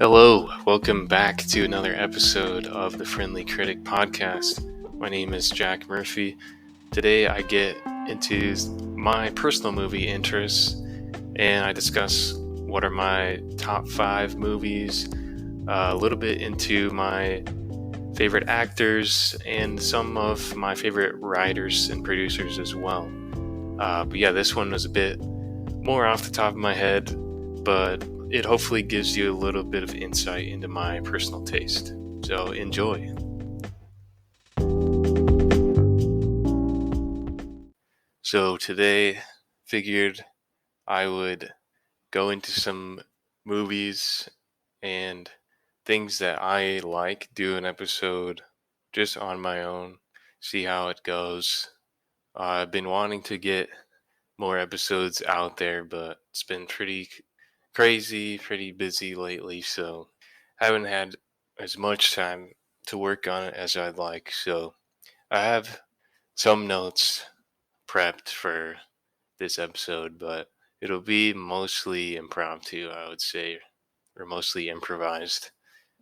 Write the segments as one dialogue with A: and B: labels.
A: Hello, welcome back to another episode of the Friendly Critic podcast. My name is Jack Murphy. Today I get into my personal movie interests and I discuss what are my top 5 movies, a little bit into my favorite actors, and some of my favorite writers and producers as well. But yeah, this one was a bit more off the top of my head, but it hopefully gives you a little bit of insight into my personal taste. So enjoy. So today, figured I would go into some movies and things that I like, do an episode just on my own, see how it goes. I've been wanting to get more episodes out there, but it's been pretty crazy, pretty busy lately, so haven't had as much time to work on it as I'd like. So I have some notes prepped for this episode, but it'll be mostly impromptu, I would say, or mostly improvised,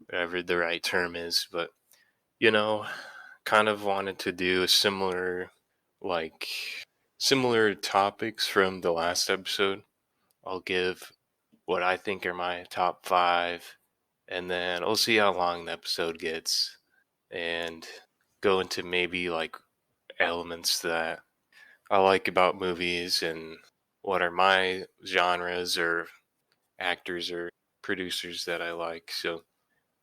A: whatever the right term is. But you know, kind of wanted to do a like, similar topics from the last episode. I'll give what I think are my top 5, and then we'll see how long the episode gets and go into maybe like elements that I like about movies and what are my genres or actors or producers that I like. So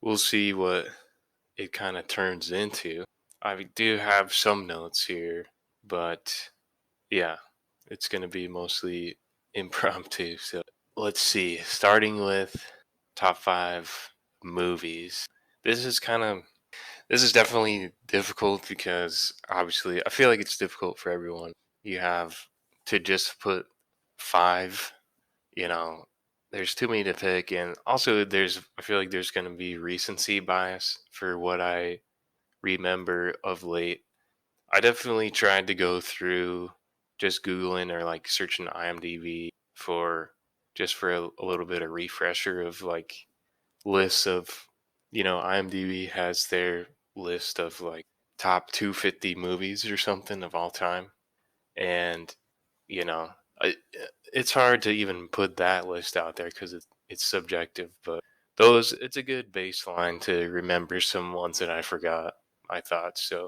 A: we'll see what it kind of turns into. I do have some notes here, but yeah, it's going to be mostly impromptu. So let's see. Starting with top 5 movies. This is kind of this is definitely difficult because obviously I feel like it's difficult for everyone. You have to just put 5, you know, there's too many to pick, and also I feel like there's going to be recency bias for what I remember of late. I definitely tried to go through just Googling or like searching IMDb for for a little bit of refresher of like lists of, IMDb has their list of like top 250 movies or something of all time. And, you know, it's hard to even put that list out there because it's subjective, but it's a good baseline to remember some ones that I forgot, I thought. So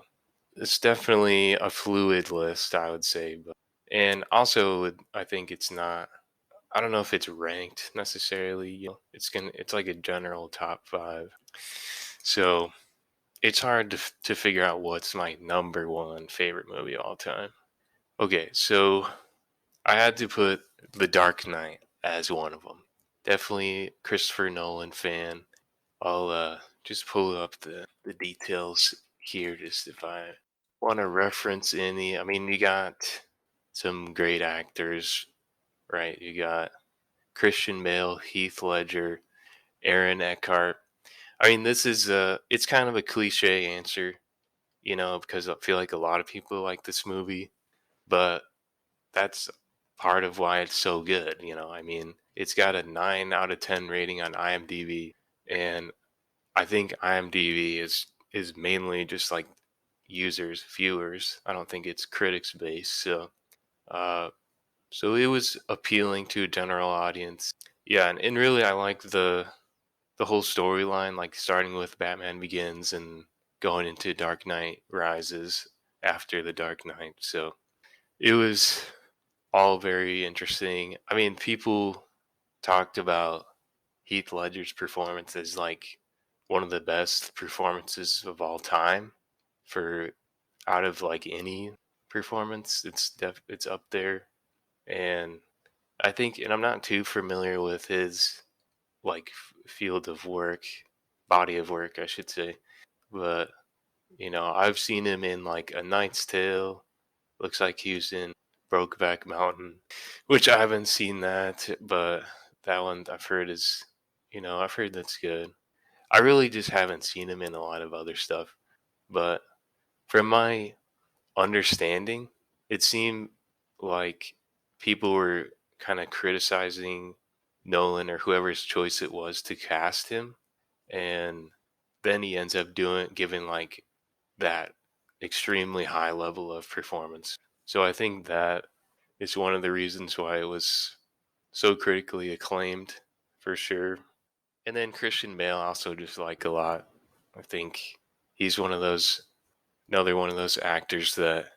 A: it's definitely a fluid list, I would say. And also, I think it's not. I don't know if it's ranked necessarily. It's like a general top 5. So it's hard to figure out what's my number one favorite movie of all time. Okay, so I had to put The Dark Knight as one of them. Definitely Christopher Nolan fan. I'll just pull up the details here just if I want to reference any. I mean, you got some great actors, right? You got Christian Bale, Heath Ledger, Aaron Eckhart. I mean, it's kind of a cliche answer, because I feel like a lot of people like this movie, but that's part of why it's so good, I mean, it's got a 9 out of 10 rating on IMDb, and I think IMDb is mainly just like users, viewers. I don't think it's critics based. Uh, so it was appealing to a general audience. Yeah, and really I like the whole storyline, like starting with Batman Begins and going into Dark Knight Rises after the Dark Knight. So it was all very interesting. I mean, people talked about Heath Ledger's performance as like one of the best performances of all time for out of like any performance. It's up there, and I think, and I'm not too familiar with his like field of work, body of work, I should say, but I've seen him in like A Knight's Tale. Looks like he was in Brokeback Mountain, which I haven't seen that, but that one I've heard that's good. I really just haven't seen him in a lot of other stuff, but from my understanding, it seemed like people were kind of criticizing Nolan or whoever's choice it was to cast him, and then he ends up doing giving like that extremely high level of performance. So I think that is one of the reasons why it was so critically acclaimed for sure. And then Christian Bale also just like a lot. I think he's one of those another one of those actors that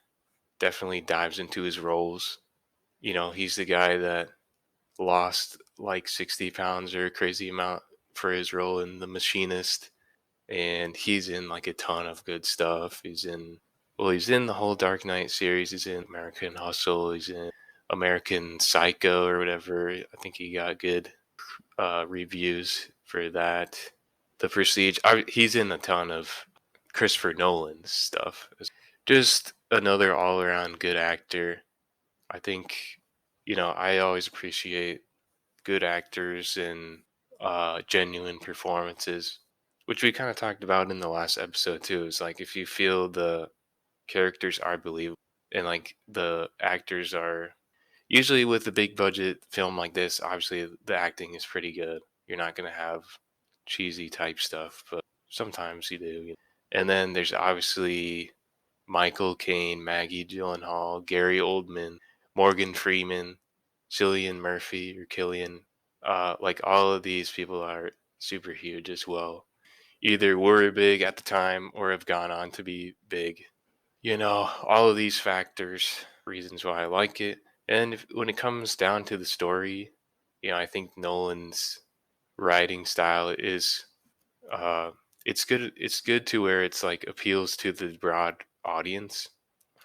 A: definitely dives into his roles. He's the guy that lost like 60 pounds or a crazy amount for his role in The Machinist. And he's in like a ton of good stuff. He's in the whole Dark Knight series. He's in American Hustle. He's in American Psycho or whatever. I think he got good reviews for that. The Prestige. He's in a ton of Christopher Nolan's stuff. Just another all around good actor. I think, I always appreciate good actors and genuine performances, which we kind of talked about in the last episode too. Is like if you feel the characters are believable and like the actors are usually with a big budget film like this, obviously the acting is pretty good. You're not going to have cheesy type stuff, but sometimes you do. And then there's obviously Michael Caine, Maggie Gyllenhaal, Gary Oldman, Morgan Freeman, Cillian Murphy or Killian. Like all of these people are super huge as well. Either were big at the time or have gone on to be big. All of these factors, reasons why I like it. And when it comes down to the story, I think Nolan's writing style is uh it's good. It's good to where it's like appeals to the broad audience,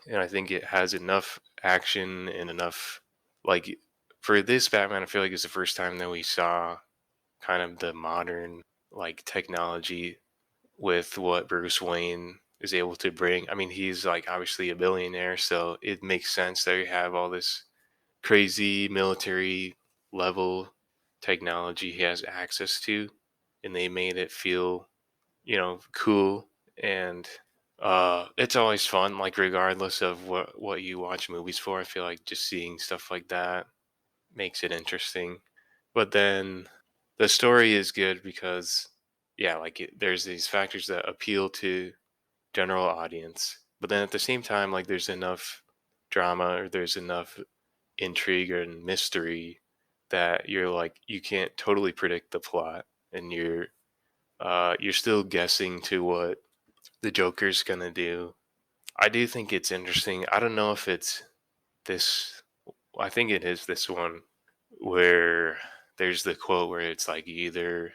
A: and I think it has enough action and enough like for this Batman. I feel like it's the first time that we saw kind of the modern like technology with what Bruce Wayne is able to bring. I mean, he's like obviously a billionaire, so it makes sense that you have all this crazy military level technology he has access to, and they made it feel, cool. And it's always fun, like regardless of what you watch movies for. I feel like just seeing stuff like that makes it interesting. But then the story is good because, yeah, like there's these factors that appeal to general audience, but then at the same time, like there's enough drama or there's enough intrigue and mystery that you're like you can't totally predict the plot, and you're still guessing to what the Joker's gonna do. I do think it's interesting. I don't know if it's this. I think it is this one where there's the quote where it's like you either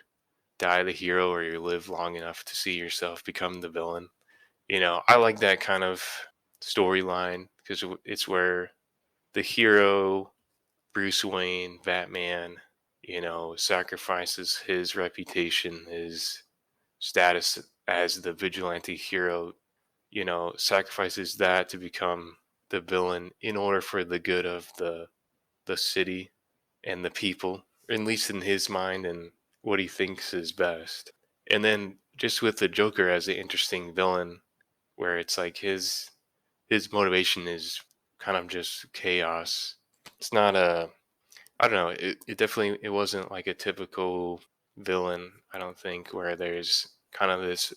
A: die the hero or you live long enough to see yourself become the villain. I like that kind of storyline because it's where the hero, Bruce Wayne, Batman, sacrifices his reputation, his status as the vigilante hero, sacrifices that to become the villain in order for the good of the city and the people, at least in his mind and what he thinks is best. And then just with the Joker as an interesting villain, where it's like his motivation is kind of just chaos. It's not a I don't know. It definitely it wasn't like a typical villain. I don't think where there's kind of this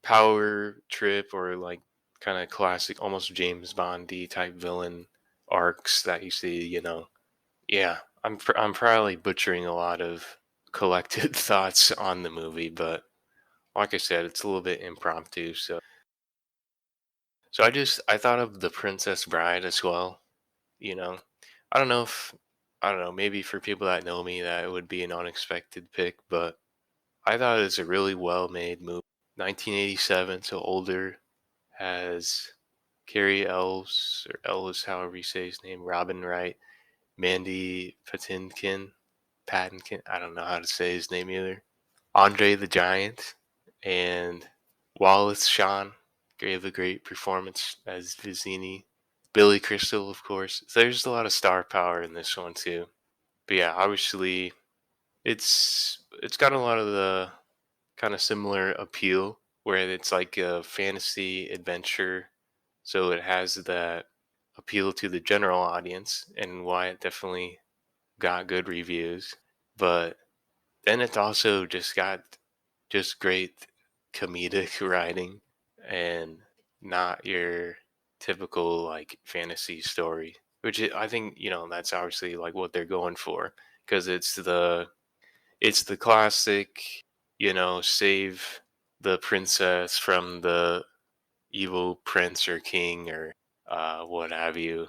A: power trip or like kind of classic, almost James Bondy type villain arcs that you see. Yeah, I'm probably butchering a lot of collected thoughts on the movie, but like I said, it's a little bit impromptu. So I thought of The Princess Bride as well. You know, I don't know if I don't know, maybe for people that know me that it would be an unexpected pick, but I thought it was a really well made movie. 1987, so older, has Carrie Elves or Ellis, however you say his name, Robin Wright, Mandy Patinkin. I don't know how to say his name either. Andre the Giant and Wallace Shawn gave a great performance as Vizini. Billy Crystal, of course. So there's a lot of star power in this one too. But yeah, obviously it's got a lot of the kind of similar appeal where it's like a fantasy adventure. So it has that appeal to the general audience and why it definitely got good reviews. but then it also just got just great comedic writing and not your typical like fantasy story, which I think that's obviously like what they're going for because it's the classic, save the princess from the evil prince or king or what have you.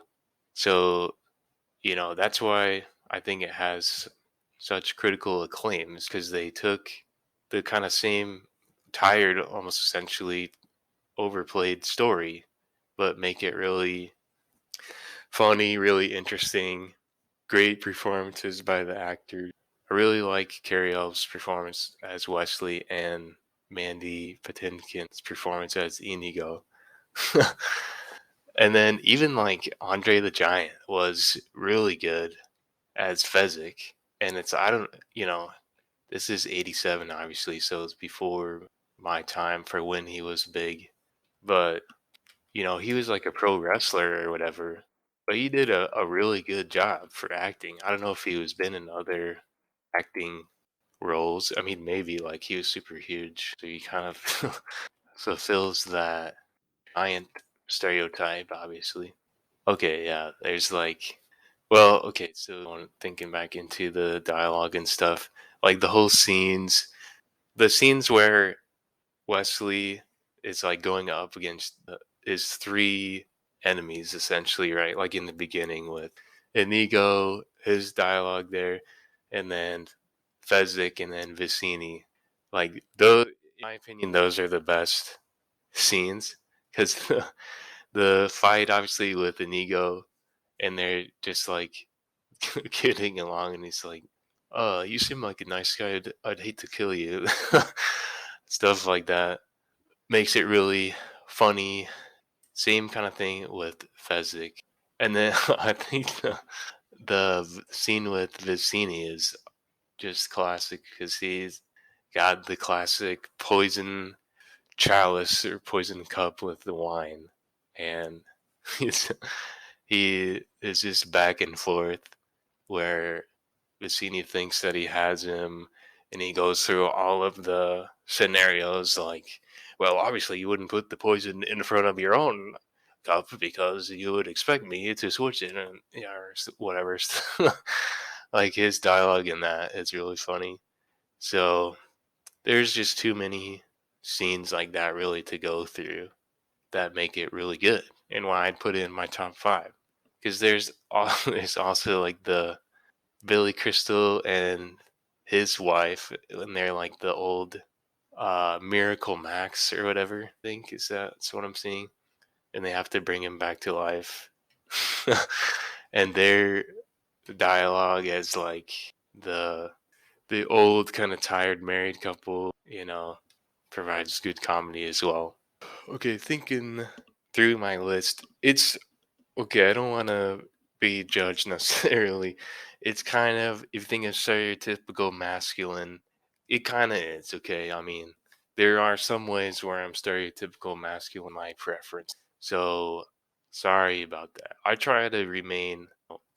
A: So that's why I think it has such critical acclaims because they took the kind of same tired, almost essentially overplayed story, but make it really funny, really interesting, great performances by the actors. I really like Carrie Elves' performance as Wesley and Mandy Patinkin's performance as Inigo. And then even like Andre the Giant was really good as Fezzik. And I don't, this is 87, obviously, so it's before my time for when he was big. But, he was like a pro wrestler or whatever. But he did a really good job for acting. I don't know if he was been in other acting roles. I mean, maybe like he was super huge. So he kind of fulfills that giant stereotype, obviously. Okay, yeah, there's like, well, okay, so thinking back into the dialogue and stuff, like the scenes where Wesley is like going up against his three enemies essentially, right? Like in the beginning with Inigo, his dialogue there, and then Fezzik and then Vicini. Like those, in my opinion, those are the best scenes because the fight obviously with Inigo and they're just like kidding along and he's like, you seem like a nice guy. I'd hate to kill you. Stuff like that makes it really funny. Same kind of thing with Fezzik. And then I think the scene with Vicini is just classic because he's got the classic poison chalice or poison cup with the wine. And he's, he is just back and forth where Vicini thinks that he has him, and he goes through all of the scenarios like, well, obviously you wouldn't put the poison in front of your own cup because you would expect me to switch it and or whatever. Like his dialogue in that is really funny. So there's just too many scenes like that really to go through that make it really good and why I'd put it in my top five. Because there's also like the Billy Crystal and his wife, and they're like the old Miracle Max or whatever. I think that's what I'm seeing, and they have to bring him back to life. And their dialogue as like the the old kind of tired married couple, provides good comedy as well. Okay, thinking through my list, it's okay, I don't want to be judged necessarily. It's kind of, if you think of stereotypical masculine, it kind of is, okay? I mean, there are some ways where I'm stereotypical masculine, my preference. So, sorry about that. I try to remain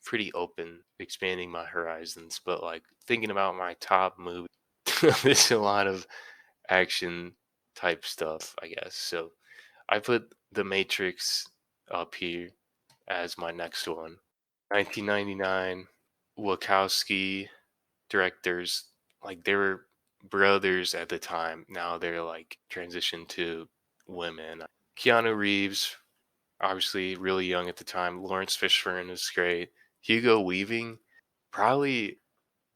A: pretty open, expanding my horizons, but like thinking about my top movie, there's a lot of action type stuff, I guess. So, I put The Matrix up here as my next one. 1999, Wachowski directors, like they were brothers at the time. Now they're like transitioned to women. Keanu Reeves, obviously really young at the time. Lawrence Fishburne is great. Hugo Weaving, probably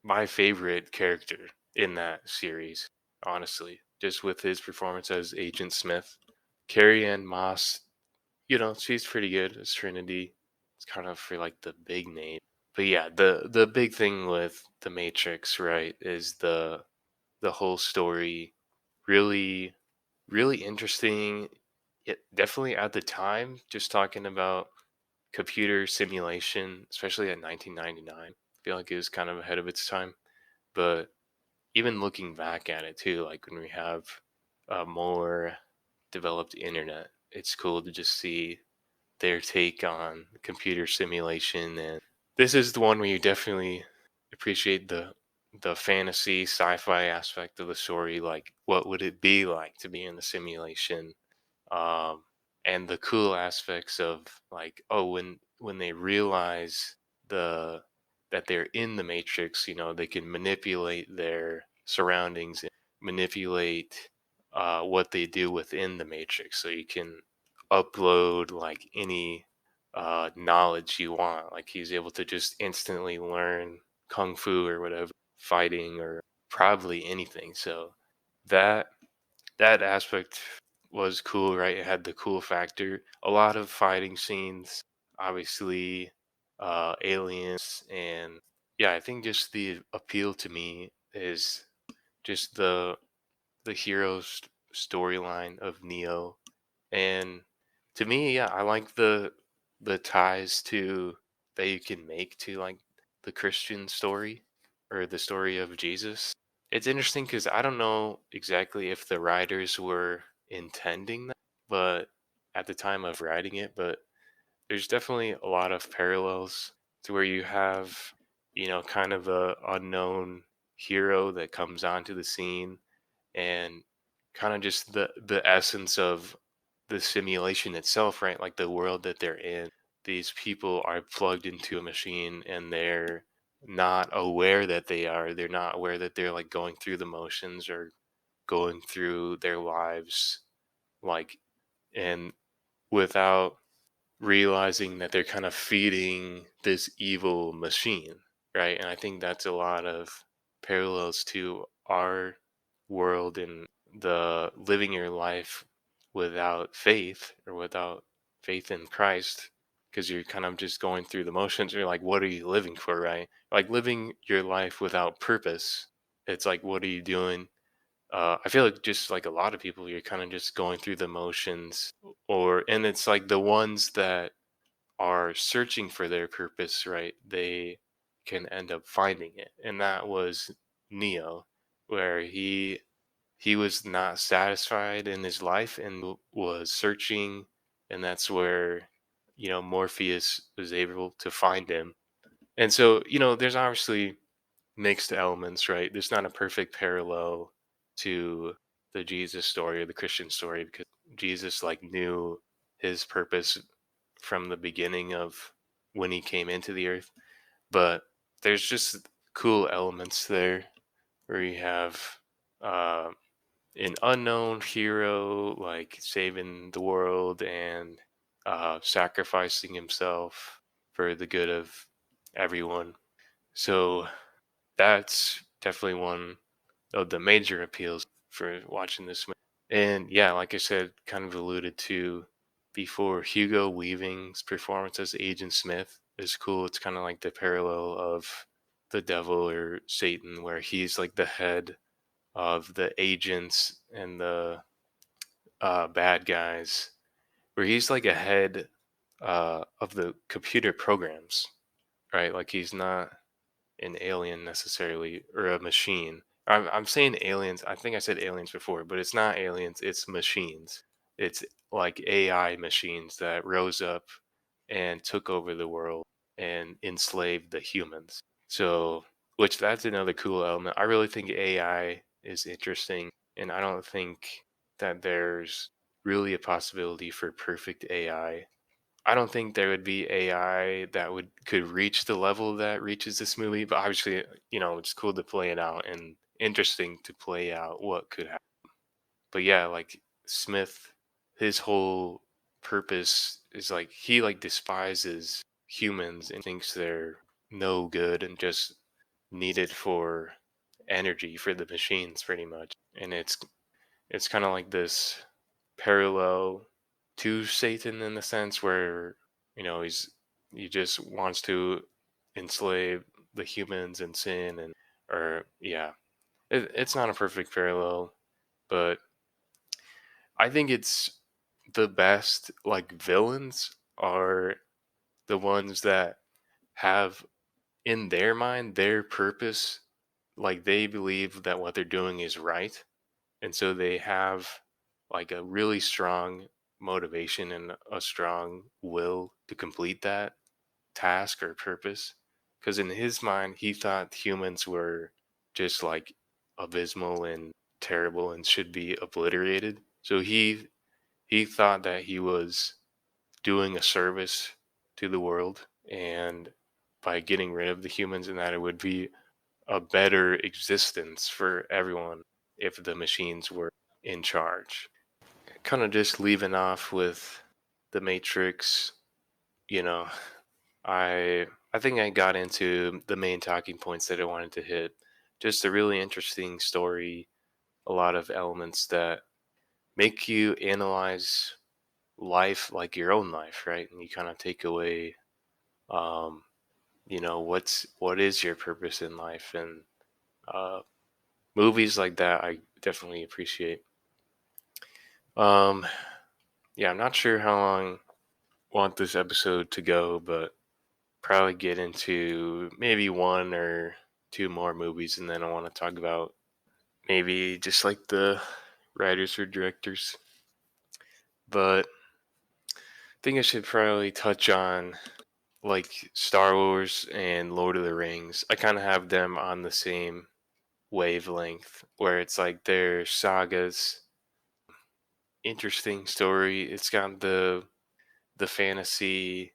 A: my favorite character in that series, honestly, just with his performance as Agent Smith. Carrie Ann Moss, she's pretty good as Trinity. It's kind of for like the big name. But yeah, the big thing with the Matrix, right, is the whole story really really interesting. It definitely at the time, just talking about computer simulation, especially at 1999. I feel like it was kind of ahead of its time. But even looking back at it too, like when we have a more developed internet, it's cool to just see their take on computer simulation. And this is the one where you definitely appreciate the the fantasy sci-fi aspect of the story, like what would it be like to be in the simulation, um, and the cool aspects of like, oh, when they realize the that they're in the matrix, they can manipulate their surroundings and manipulate what they do within the matrix. So you can upload like any knowledge you want. Like he's able to just instantly learn kung fu or whatever, fighting or probably anything. So that that aspect was cool, right? It had the cool factor. A lot of fighting scenes, obviously, aliens, and yeah, I think just the appeal to me is just the hero's storyline of Neo, and to me, yeah, I like the ties to that you can make to like the Christian story or the story of Jesus. It's interesting because I don't know exactly if the writers were intending that, but at the time of writing it, but there's definitely a lot of parallels to where you have, kind of a unknown hero that comes onto the scene and kind of just the essence of the simulation itself, right? Like the world that they're in. These people are plugged into a machine and they're not aware that they are. They're not aware that they're like going through the motions or going through their lives like and without realizing that they're kind of feeding this evil machine, right? And I think that's a lot of parallels to our world and the living your life without faith or without faith in Christ, because you're kind of just going through the motions. You're like, what are you living for, right? Like living your life without purpose. It's like, what are you doing? I feel like just like a lot of people, you're kind of just going through the motions, and it's like the ones that are searching for their purpose, right? They can end up finding it. And that was Neo, where he was not satisfied in his life and was searching, and that's where Morpheus was able to find him. And so, there's obviously mixed elements, right? There's not a perfect parallel to the Jesus story or the Christian story because Jesus like knew his purpose from the beginning of when he came into the earth. But there's just cool elements there where you have uh, an unknown hero like saving the world and sacrificing himself for the good of everyone. So that's definitely one of the major appeals for watching this movie. And yeah, like I said, kind of alluded to before, Hugo Weaving's performance as Agent Smith is cool. It's kind of like the parallel of the devil or Satan, where he's like the head of the agents and the bad guys, where he's like a head of the computer programs, right? Like he's not an alien necessarily or a machine. I'm saying aliens. I think I said aliens before, but it's not aliens. It's machines. It's like AI machines that rose up and took over the world and enslaved the humans. So, which that's another cool element. I really think AI is interesting, and I don't think that there's really a possibility for perfect I don't think there would be AI that would could reach the level that reaches this movie, but obviously, it's cool to play it out and interesting to play out what could happen. But yeah, like Smith, his whole purpose is like he like despises humans and thinks they're no good and just needed for energy for the machines pretty much. And it's kind of like this parallel to Satan in the sense where he just wants to enslave the humans and sin and or yeah, it's not a perfect parallel, but I think it's the best like villains are the ones that have in their mind their purpose, like they believe that what they're doing is right, and so they have like a really strong motivation and a strong will to complete that task or purpose, because in his mind he thought humans were just like abysmal and terrible and should be obliterated. So he thought that he was doing a service to the world and by getting rid of the humans, and that it would be a better existence for everyone if the machines were in charge. Kind of just leaving off with the Matrix, you know, I think I got into the main talking points that I wanted to hit. Just a really interesting story, a lot of elements that make you analyze life like your own life, right? And you kind of take away, um, what is your purpose in life, and uh, movies like that I definitely appreciate. Um, yeah, I'm not sure how long I want this episode to go, but probably get into maybe one or two more movies, and then I want to talk about maybe just like the writers or directors. But I think I should probably touch on like Star Wars and Lord of the Rings. I kind of have them on the same wavelength where it's like they're sagas, interesting story. It's got the fantasy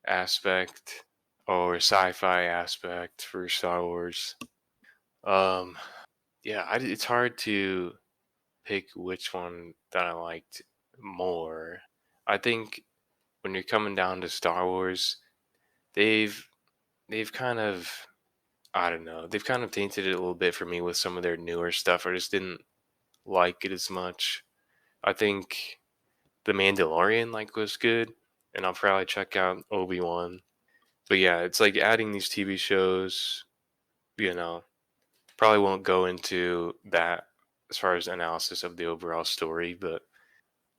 A: aspect or sci-fi aspect for Star Wars. Um yeah, it's hard to pick which one that I liked more. I think when you're coming down to Star Wars, they've they've kind of I don't know, they've kind of tainted it a little bit for me with some of their newer stuff. I just didn't like it as much. I think The Mandalorian was good, and I'll probably check out Obi-Wan. But yeah, it's like adding these TV shows, you know, probably won't go into that as far as analysis of the overall story, but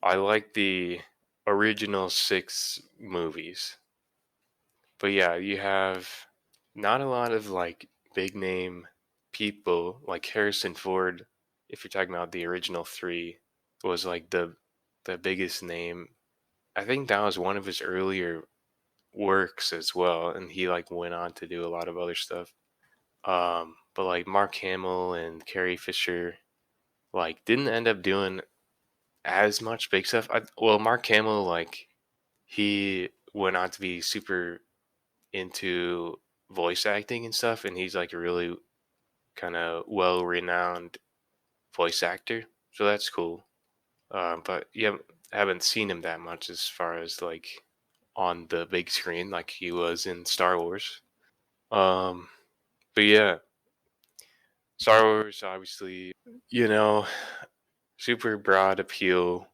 A: I like the original six movies. But yeah, you have not a lot of big name people like Harrison Ford. If you're talking about the original three, was like the biggest name. I think that was one of his earlier works as well, and he went on to do a lot of other stuff. But like Mark Hamill and Carrie Fisher didn't end up doing as much big stuff. Well, Mark Hamill he went on to be super into voice acting and stuff, and he's like a really kind of well renowned voice actor, so that's cool. But you haven't seen him that much as far as on the big screen like he was in Star Wars. Um, but yeah, Star Wars obviously, you know, super broad appeal,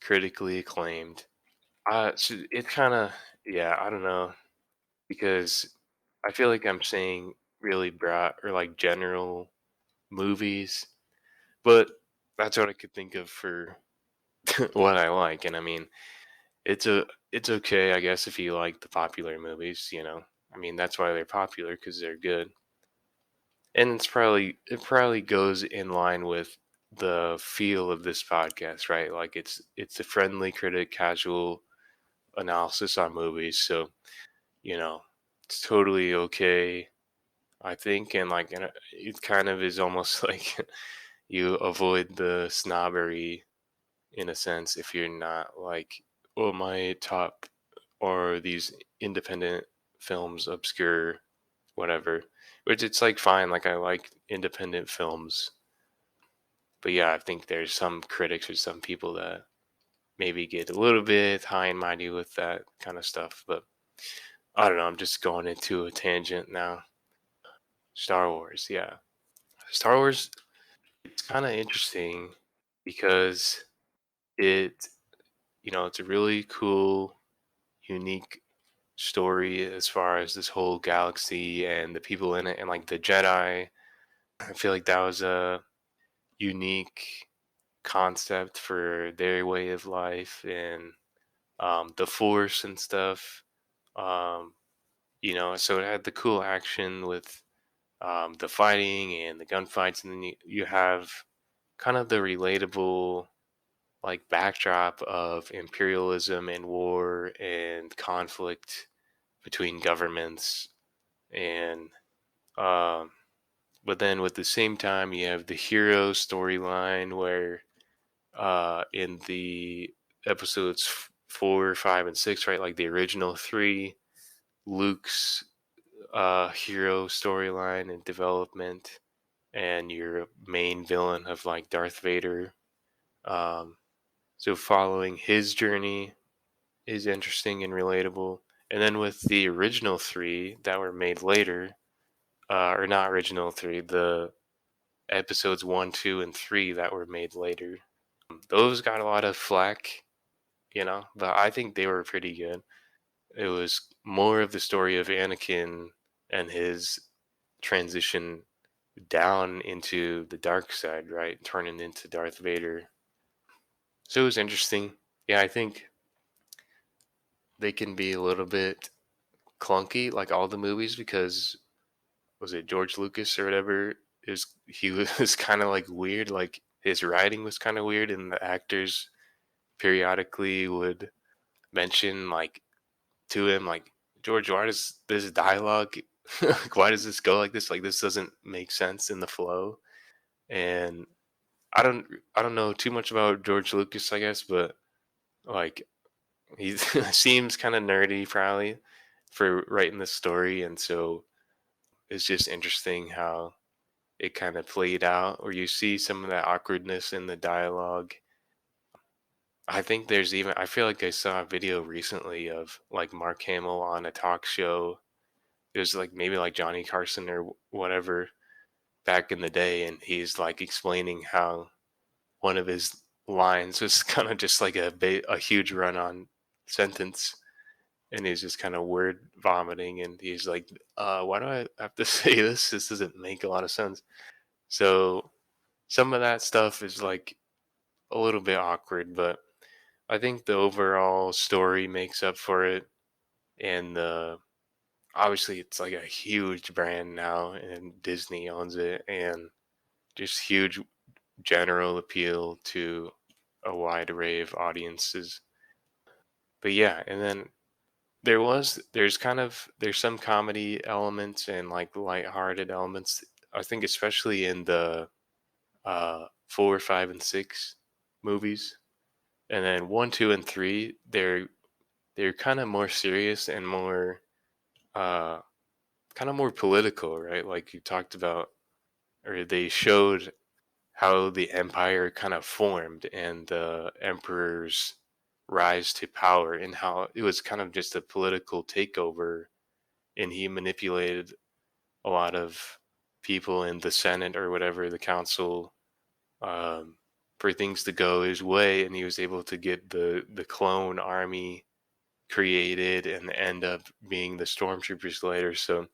A: critically acclaimed. So it kind of, yeah, I don't know, because I feel like I'm saying really broad or general movies, but that's what I could think of for what I like. And I mean, it's okay, I guess, if you like the popular movies. I mean, that's why they're popular because they're good, and it probably goes in line with the feel of this podcast, right? Like it's a friendly critic, casual analysis on movies, so you know it's totally okay, I think, and it kind of is almost like you avoid the snobbery in a sense if you're not like, oh, my top or these independent films obscure, whatever. Which it's fine, I like independent films, but yeah, I think there's some critics or some people that maybe get a little bit high and mighty with that kind of stuff. But I don't know, I'm just going into a tangent now. Star Wars, yeah. Star Wars, it's kind of interesting because it, it's a really cool, unique story as far as this whole galaxy and the people in it and the Jedi. I feel like that was a unique concept for their way of life, and the Force and stuff. Um, so it had the cool action with the fighting and the gunfights, and then you have kind of the relatable backdrop of imperialism and war and conflict between governments and um, But then with the same time, you have the hero storyline where in the episodes 4, 5, and 6, right, like the original three, Luke's hero storyline and development, and your main villain of like Darth Vader. Um, so following his journey is interesting and relatable. And then with the original three that were made later, or not original three, the episodes 1, 2, and 3 that were made later, those got a lot of flack, but I think they were pretty good. It was more of the story of Anakin and his transition down into the dark side, right? Turning into Darth Vader. So it was interesting. Yeah, I think they can be a little bit clunky, like all the movies, because was it George Lucas or whatever? He was kind of like weird, like his writing was kind of weird, and the actors periodically would mention like to him, like, George, why does this dialogue, like, why does this go like this? Like, this doesn't make sense in the flow. And I don't, I don't know too much about George Lucas, I guess, but like he seems kind of nerdy, probably, for writing this story, and so it's just interesting how it kind of played out, or you see some of that awkwardness in the dialogue. I think there's even, I feel like I saw a video recently of like Mark Hamill on a talk show. It was like maybe like Johnny Carson or whatever back in the day, and he's like explaining how one of his lines was kind of just like a huge run on sentence, and he's just kind of word vomiting, and he's like, why do I have to say this? This doesn't make a lot of sense. So some of that stuff is like a little bit awkward, but I think the overall story makes up for it. And obviously, it's like a huge brand now, and Disney owns it, and just huge general appeal to a wide array of audiences. But yeah, and then there's some comedy elements and like lighthearted elements. I think especially in the 4, 5, and 6 movies, and then 1, 2, and 3, they're kind of more serious and more uh kind of more political, right? Like you talked about, or they showed how the empire kind of formed and the emperor's rise to power, and how it was kind of just a political takeover, and he manipulated a lot of people in the Senate or whatever, the council, um, for things to go his way, and he was able to get the clone army created and end up being the stormtroopers later. So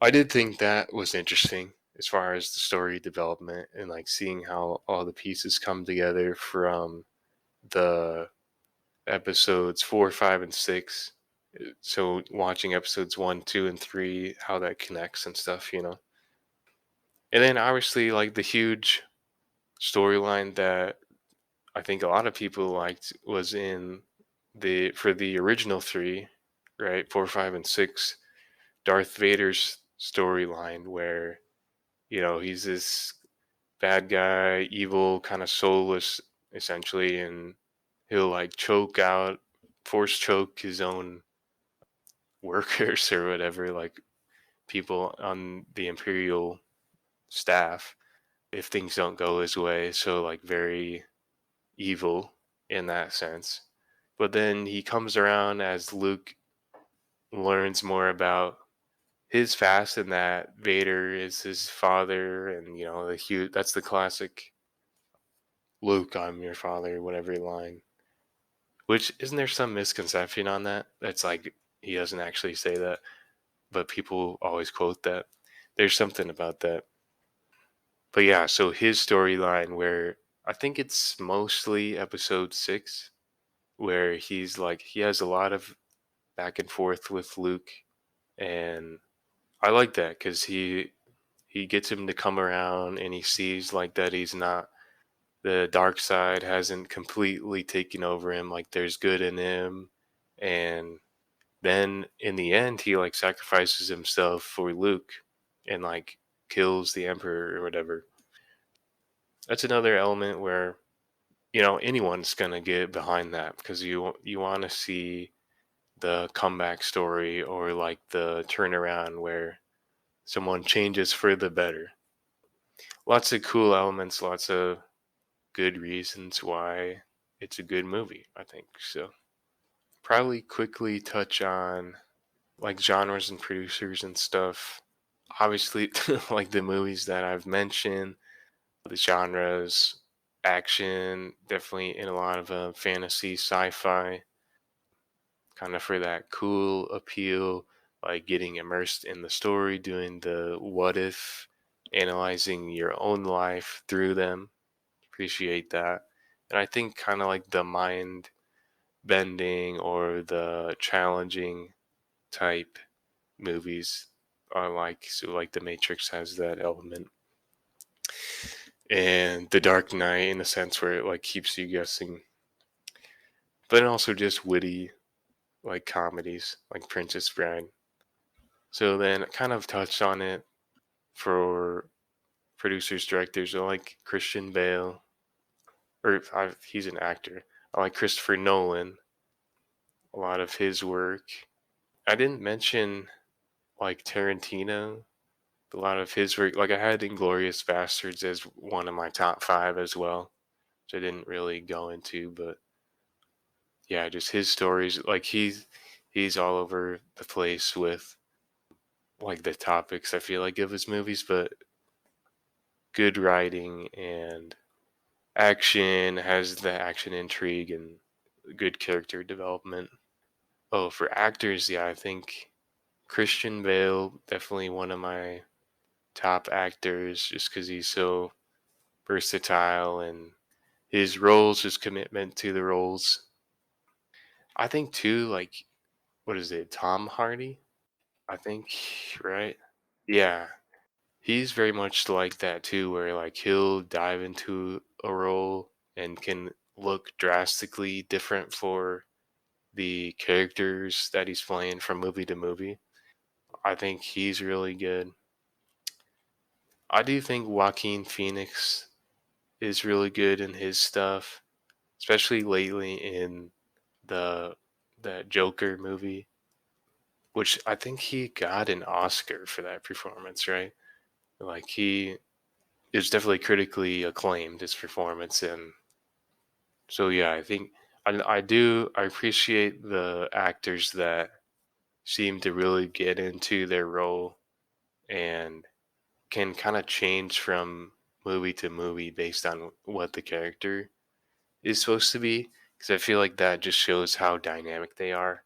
A: I did think that was interesting as far as the story development, and like seeing how all the pieces come together from the episodes 4, 5, and 6. So watching episodes 1, 2, and 3, how that connects and stuff. And then obviously like the huge storyline that I think a lot of people liked was in the for the original three, right? 4, 5, and 6, Darth Vader's storyline, where he's this bad guy, evil, kind of soulless, essentially, and he'll like force choke his own workers or whatever, like people on the Imperial staff, if things don't go his way. So, like, very evil in that sense. But then he comes around as Luke learns more about his past, and that Vader is his father, and that's the classic Luke, I'm your father, whatever line. Which, isn't there some misconception on that? That's like he doesn't actually say that, but people always quote that. There's something about that. But yeah, so his storyline, where I think it's mostly episode 6, where he has a lot of back and forth with Luke, and I like that because he gets him to come around, and he sees like that he's not, the dark side hasn't completely taken over him, like there's good in him. And then in the end he like sacrifices himself for Luke, and like kills the emperor or whatever. That's another element where anyone's gonna get behind that because you want to see the comeback story or like the turnaround where someone changes for the better. Lots of cool elements, lots of good reasons why it's a good movie, I think. So, probably quickly touch on like genres and producers and stuff. Obviously, like the movies that I've mentioned, the genres, action, definitely in a lot of fantasy, sci-fi, kind of for that cool appeal, like getting immersed in the story, doing the what if, analyzing your own life through them. Appreciate that. And I think kind of like the mind bending or the challenging type movies are like, so like The Matrix has that element. And The Dark Knight in a sense where it like keeps you guessing. But also just witty like comedies like Princess Bride. So then I kind of touched on it for producers, directors. I like Christian Bale, he's an actor. I like Christopher Nolan, a lot of his work. I didn't mention like Tarantino, a lot of his work. Like I had Inglorious Bastards as one of my top five as well, which I didn't really go into, but yeah, just his stories. Like he's all over the place with like the topics I feel like of his movies, but good writing and action, has the action intrigue and good character development. Oh, for actors, yeah, I think Christian Bale, definitely one of my top actors just because he's so versatile and his roles, his commitment to the roles. I think too, like, what is it, Tom Hardy? I think, right? Yeah, he's very much like that too, where like he'll dive into a role and can look drastically different for the characters that he's playing from movie to movie. I think he's really good. I do think Joaquin Phoenix is really good in his stuff, especially lately in the that Joker movie, which I think he got an Oscar for that performance, right? Like he is definitely critically acclaimed his performance, and so yeah, I think I appreciate the actors that seem to really get into their role and can kind of change from movie to movie based on what the character is supposed to be, because I feel like that just shows how dynamic they are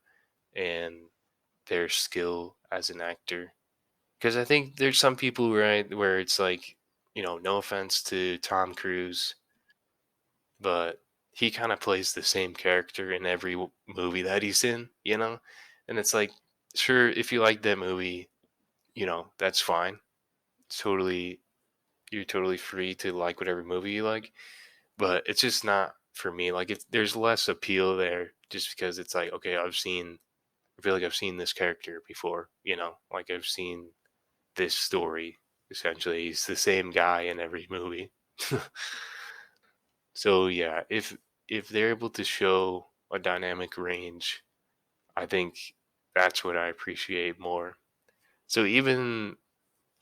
A: and their skill as an actor. Because I think there's some people, right, where it's like, no offense to Tom Cruise, but he kind of plays the same character in every movie that he's in. And it's like, sure, if you like that movie, that's fine. It's totally, you're totally free to like whatever movie you like, but it's just not for me. Like, if there's less appeal there, just because it's like, okay, I feel like I've seen this character before, like I've seen this story. Essentially, he's the same guy in every movie. So yeah, if they're able to show a dynamic range, I think that's what I appreciate more. So even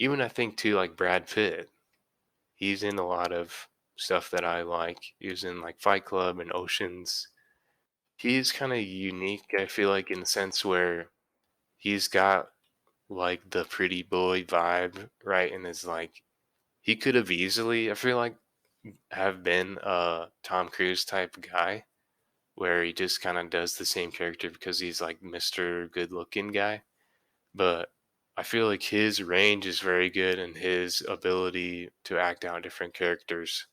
A: I think too, like Brad Pitt, he's in a lot of stuff that I like. He was in like Fight Club and Oceans. He's kind of unique, I feel like, in the sense where he's got like the pretty boy vibe, right? And it's like he could have easily, I feel like, have been a Tom Cruise type guy where he just kind of does the same character because he's like Mr. Good looking guy. But I feel like his range is very good and his ability to act out different characters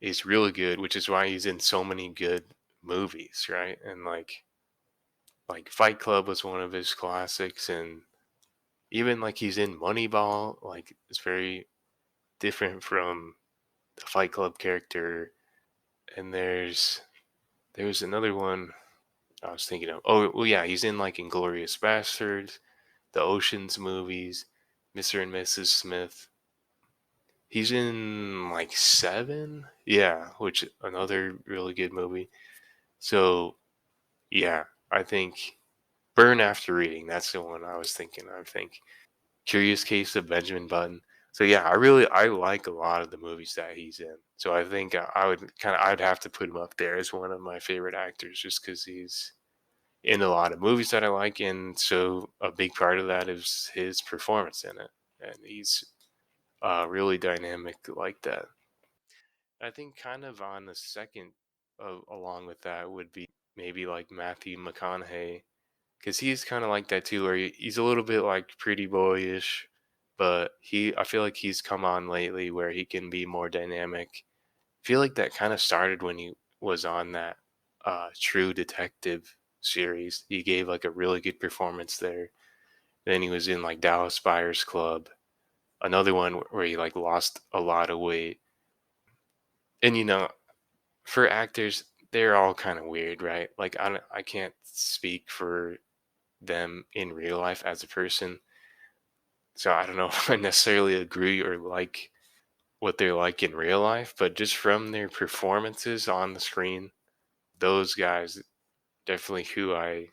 A: is really good, which is why he's in so many good movies, right? And like Fight Club was one of his classics, and even like he's in Moneyball, like it's very different from the Fight Club character. And there's another one I was thinking of. Oh, well, yeah, he's in like Inglorious Bastards, the Ocean's movies. Mr. and Mrs. Smith. He's in like Seven, yeah, which another really good movie. So yeah, I think Burn After Reading. That's the one I was thinking. I think Curious Case of Benjamin Button. So yeah, I like a lot of the movies that he's in. So I think I'd have to put him up there as one of my favorite actors, just because he's in a lot of movies that I like, and so a big part of that is his performance in it, and he's really dynamic like that. I think kind of on the second, along with that, would be maybe like Matthew McConaughey, because he's kind of like that too, where he's a little bit like pretty boyish, but I feel like he's come on lately where he can be more dynamic. I feel like that kind of started when he was on that True Detective series. He gave like a really good performance there. Then he was in like Dallas Buyers Club, another one where he like lost a lot of weight. And for actors, they're all kind of weird, right? Like I can't speak for them in real life as a person, so I don't know if I necessarily agree or like what they're like in real life, but just from their performances on the screen, those guys definitely who I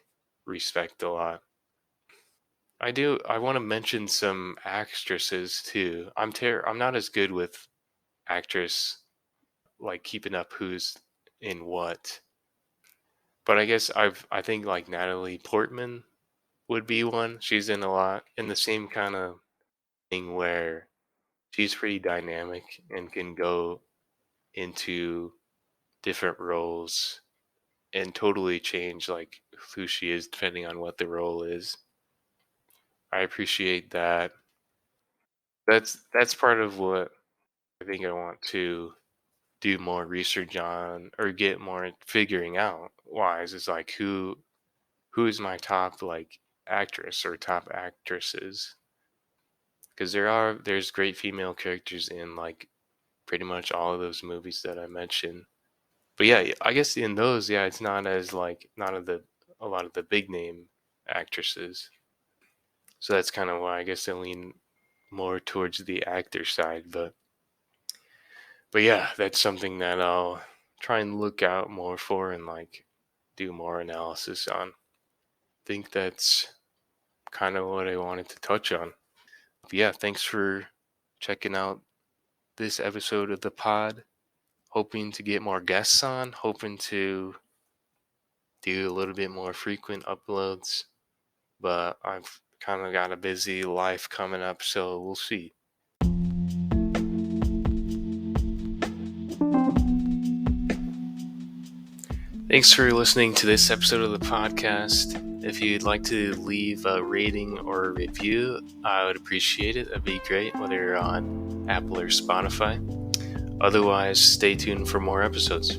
A: respect a lot. I want to mention some actresses too. I'm not as good with actress, like keeping up who's in what. But I guess I think like Natalie Portman would be one. She's in a lot in the same kind of thing where she's pretty dynamic and can go into different roles and totally change like who she is depending on what the role is. I appreciate that. That's part of what I think I want to do more research on or get more figuring out wise is like who is my top like actress or top actresses, because there's great female characters in like pretty much all of those movies that I mentioned. But yeah, I guess in those, yeah, it's not as like not of the a lot of the big name actresses. So that's kind of why I guess I lean more towards the actor side. But yeah, that's something that I'll try and look out more for and like do more analysis on. Think that's kind of what I wanted to touch on. But yeah, thanks for checking out this episode of the pod. Hoping to get more guests on, hoping to do a little bit more frequent uploads, but I've kind of got a busy life coming up, so we'll see. Thanks for listening to this episode of the podcast. If you'd like to leave a rating or a review, I would appreciate it. That'd be great, whether you're on Apple or Spotify. Otherwise, stay tuned for more episodes.